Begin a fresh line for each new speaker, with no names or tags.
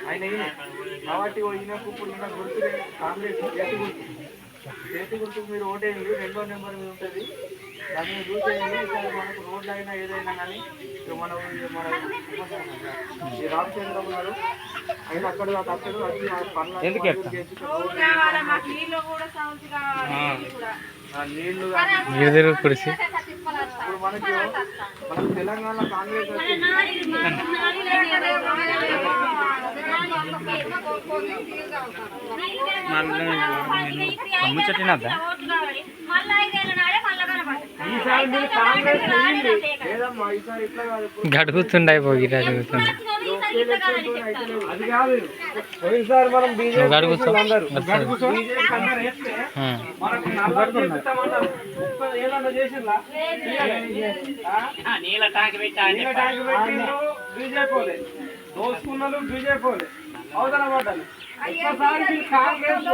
ఆయన కాబట్టి ఈయనకు ఇప్పుడు ఈయన గుర్తు కాంగ్రెస్ చేతి గుర్తుకు మీరు ఓటేయండి, 2వ నెంబర్ మీద ఉంటుంది. దాన్ని చూసేయండి. మనకు రోడ్లు అయినా ఏదైనా కానీ మన ఈ రామచంద్ర ఉన్నారు, ఆయన అక్కడ అక్కడ వచ్చి నీళ్లు ఇప్పుడు మనకి తెలంగాణ కాంగ్రెస్
గడుగుతుండే పోయి గడుగుతుండే
అది కాదు. పోయినసారి మనం బీజేపీ అందరూ బీజేపీ దోసుకున్నారు, బీజేపీ అవతల పడ్డారు. ఒక్కసారి కాంగ్రెస్